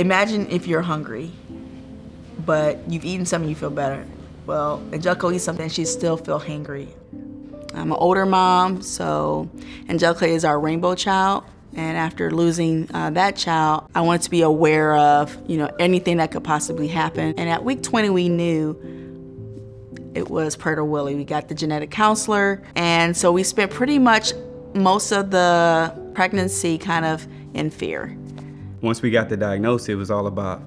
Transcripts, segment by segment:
imagine if you're hungry, but you've eaten something, you feel better. Well, Angelica will eat something, she still feel hangry. I'm an older mom, so Angelica is our rainbow child. And after losing that child, I wanted to be aware of, anything that could possibly happen. And at week 20, we knew it was Prader-Willi. We got the genetic counselor. And so we spent pretty much most of the pregnancy kind of in fear. Once we got the diagnosis, it was all about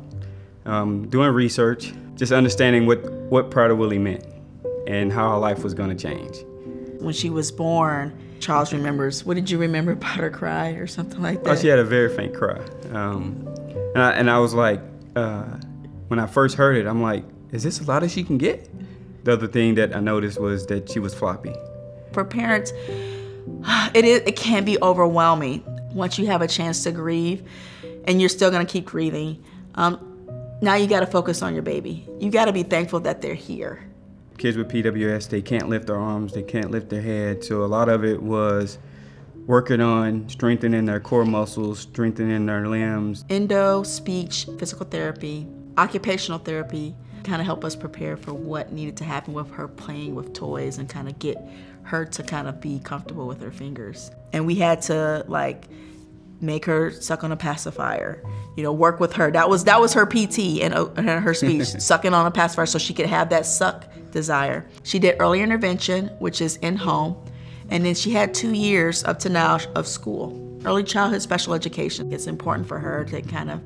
doing research, just understanding what Prader-Willi meant and how our life was going to change. When she was born, Charles remembers, what did you remember about her cry or something like that? Oh, she had a very faint cry. And I was like, when I first heard it, I'm like, is this as loud as she can get? The other thing that I noticed was that she was floppy. For parents, it can be overwhelming once you have a chance to grieve, and you're still gonna keep grieving. Now you gotta focus on your baby. You gotta be thankful that they're here. Kids with PWS, they can't lift their arms, they can't lift their head. So a lot of it was working on strengthening their core muscles, strengthening their limbs. Endo, speech, physical therapy, occupational therapy kind of help us prepare for what needed to happen with her playing with toys and kind of get her to kind of be comfortable with her fingers. And we had to make her suck on a pacifier, work with her. That was her PT and her speech, sucking on a pacifier so she could have that suck desire. She did early intervention, which is in-home, and then she had 2 years up to now of school. Early childhood special education. It's important for her to kind of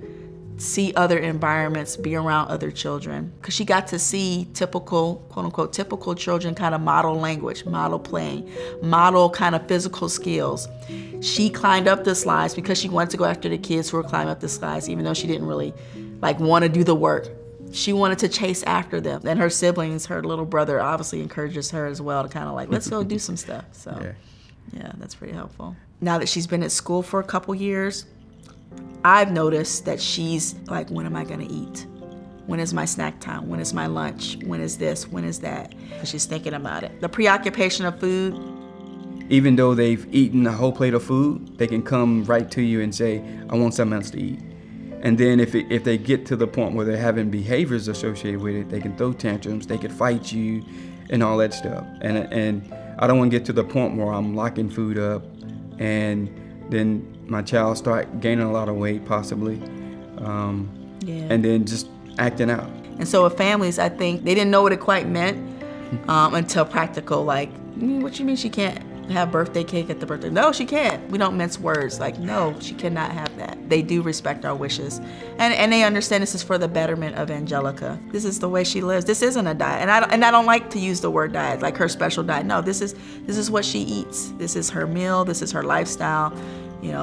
see other environments, be around other children, because she got to see typical, quote unquote, typical children kind of model language, model playing, model kind of physical skills. She climbed up the slides because she wanted to go after the kids who were climbing up the slides, even though she didn't really want to do the work. She wanted to chase after them. And her siblings, her little brother obviously encourages her as well to kind of let's go do some stuff. So yeah, that's pretty helpful. Now that she's been at school for a couple years, I've noticed that she's like, when am I gonna eat? When is my snack time? When is my lunch? When is this? When is that? She's thinking about it. The preoccupation of food. Even though they've eaten a whole plate of food, they can come right to you and say, I want something else to eat. And then if they get to the point where they're having behaviors associated with it, they can throw tantrums, they could fight you, and all that stuff. And I don't want to get to the point where I'm locking food up, and then my child start gaining a lot of weight, possibly, and then just acting out. And so with families, I think they didn't know what it quite meant until practical, what you mean she can't have birthday cake at the birthday? No, she can't. We don't mince words. No, she cannot have that. They do respect our wishes. And they understand this is for the betterment of Angelica. This is the way she lives. This isn't a diet. And I don't like to use the word diet, like her special diet. No, this is what she eats. This is her meal. This is her lifestyle.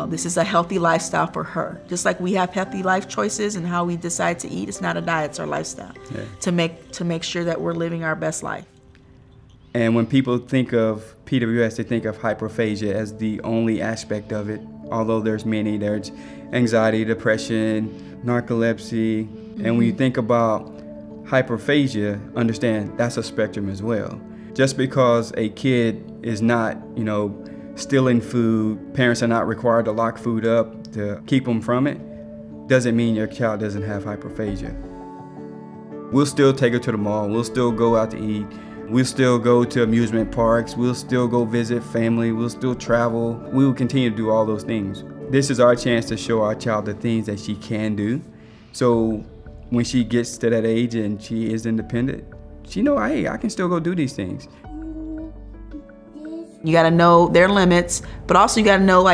This is a healthy lifestyle for her. Just like we have healthy life choices and how we decide to eat, it's not a diet, it's our lifestyle. Yeah. To make sure that we're living our best life. And when people think of PWS, they think of hyperphagia as the only aspect of it, although there's many. There's anxiety, depression, narcolepsy. And when you think about hyperphagia, understand that's a spectrum as well. Just because a kid is not, stealing food, parents are not required to lock food up to keep them from it, doesn't mean your child doesn't have hyperphagia. We'll still take her to the mall, we'll still go out to eat, we'll still go to amusement parks, we'll still go visit family, we'll still travel. We will continue to do all those things. This is our chance to show our child the things that she can do. So when she gets to that age and she is independent, she knows, hey, I can still go do these things. You gotta know their limits, but also you gotta know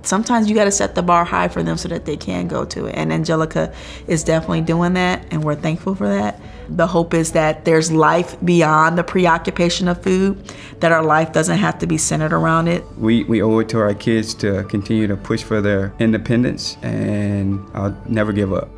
sometimes you gotta set the bar high for them so that they can go to it. And Angelica is definitely doing that, and we're thankful for that. The hope is that there's life beyond the preoccupation of food, that our life doesn't have to be centered around it. We owe it to our kids to continue to push for their independence, and I'll never give up.